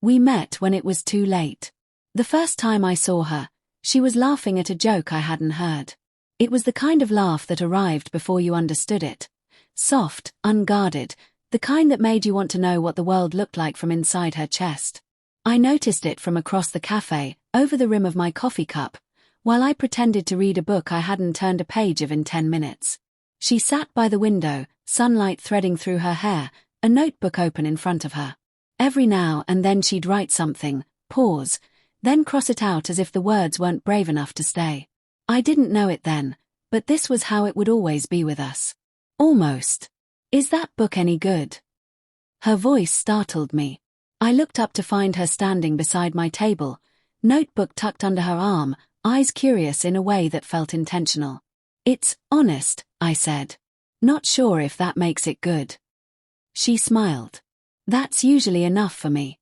We met when it was too late. The first time I saw her, she was laughing at a joke I hadn't heard. It was the kind of laugh that arrived before you understood it. Soft, unguarded, the kind that made you want to know what the world looked like from inside her chest. I noticed it from across the cafe, over the rim of my coffee cup, while I pretended to read a book I hadn't turned a page of in 10 minutes. She sat by the window, sunlight threading through her hair, a notebook open in front of her. Every now and then she'd write something, pause, then cross it out as if the words weren't brave enough to stay. I didn't know it then, but this was how it would always be with us. Almost. Is that book any good? Her voice startled me. I looked up to find her standing beside my table, notebook tucked under her arm, eyes curious in a way that felt intentional. It's honest, I said. Not sure if that makes it good. She smiled. That's usually enough for me.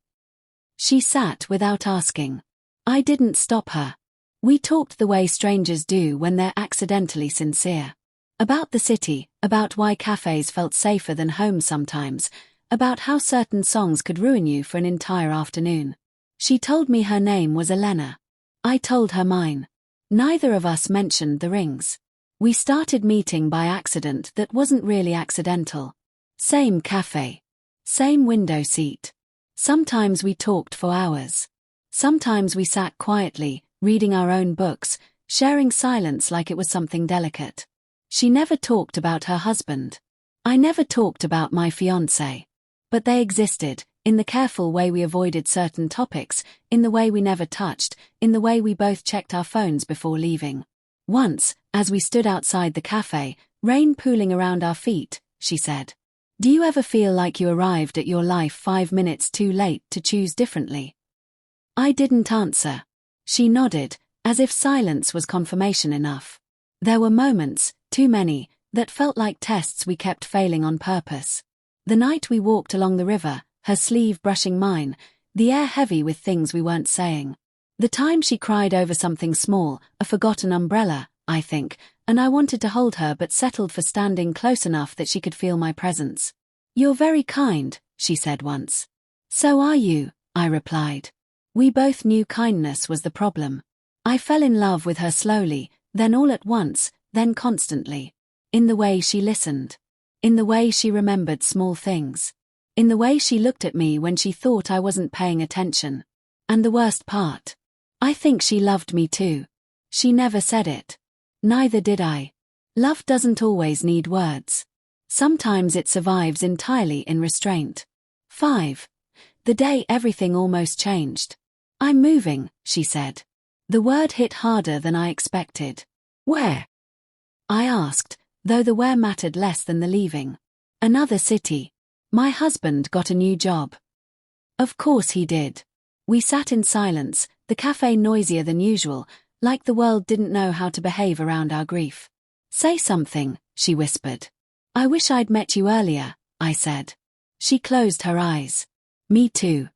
She sat without asking. I didn't stop her. We talked the way strangers do when they're accidentally sincere. About the city, about why cafes felt safer than home sometimes, about how certain songs could ruin you for an entire afternoon. She told me her name was Elena. I told her mine. Neither of us mentioned the rings. We started meeting by accident that wasn't really accidental. Same cafe. Same window seat. Sometimes we talked for hours. Sometimes we sat quietly, reading our own books, sharing silence like it was something delicate. She never talked about her husband. I never talked about my fiancé. But they existed, in the careful way we avoided certain topics, in the way we never touched, in the way we both checked our phones before leaving. Once, as we stood outside the cafe, rain pooling around our feet, she said, "Do you ever feel like you arrived at your life 5 minutes too late to choose differently?" I didn't answer. She nodded, as if silence was confirmation enough. There were moments, too many, that felt like tests we kept failing on purpose. The night we walked along the river, her sleeve brushing mine, the air heavy with things we weren't saying. The time she cried over something small, a forgotten umbrella, I think, and I wanted to hold her but settled for standing close enough that she could feel my presence. "You're very kind," she said once. "So are you," I replied. We both knew kindness was the problem. I fell in love with her slowly, then all at once, then constantly. In the way she listened. In the way she remembered small things. In the way she looked at me when she thought I wasn't paying attention. And the worst part. I think she loved me too. She never said it. Neither did I. Love doesn't always need words. Sometimes it survives entirely in restraint. 5. The day everything almost changed. "I'm moving," she said. The word hit harder than I expected. "Where?" I asked, though the where mattered less than the leaving. "Another city. My husband got a new job." Of course he did. We sat in silence, the cafe noisier than usual, like the world didn't know how to behave around our grief. "Say something," she whispered. "I wish I'd met you earlier," I said. She closed her eyes. "Me too."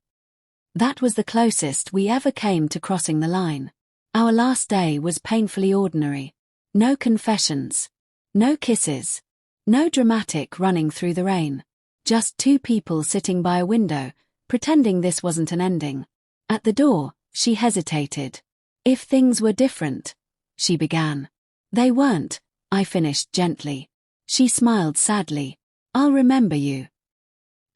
That was the closest we ever came to crossing the line. Our last day was painfully ordinary. No confessions. No kisses. No dramatic running through the rain. Just two people sitting by a window, pretending this wasn't an ending. At the door, she hesitated. "If things were different," she began. "They weren't," I finished gently. She smiled sadly. "I'll remember you."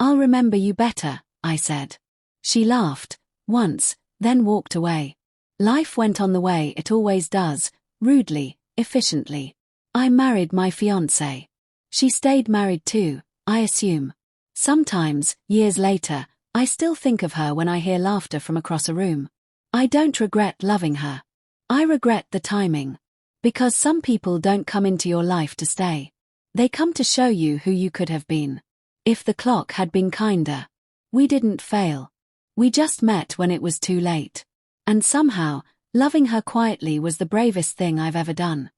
"I'll remember you better," I said. She laughed, once, then walked away. Life went on the way it always does, rudely, efficiently. I married my fiancé. She stayed married too, I assume. Sometimes, years later, I still think of her when I hear laughter from across a room. I don't regret loving her. I regret the timing. Because some people don't come into your life to stay. They come to show you who you could have been. If the clock had been kinder. We didn't fail. We just met when it was too late. And somehow, loving her quietly was the bravest thing I've ever done.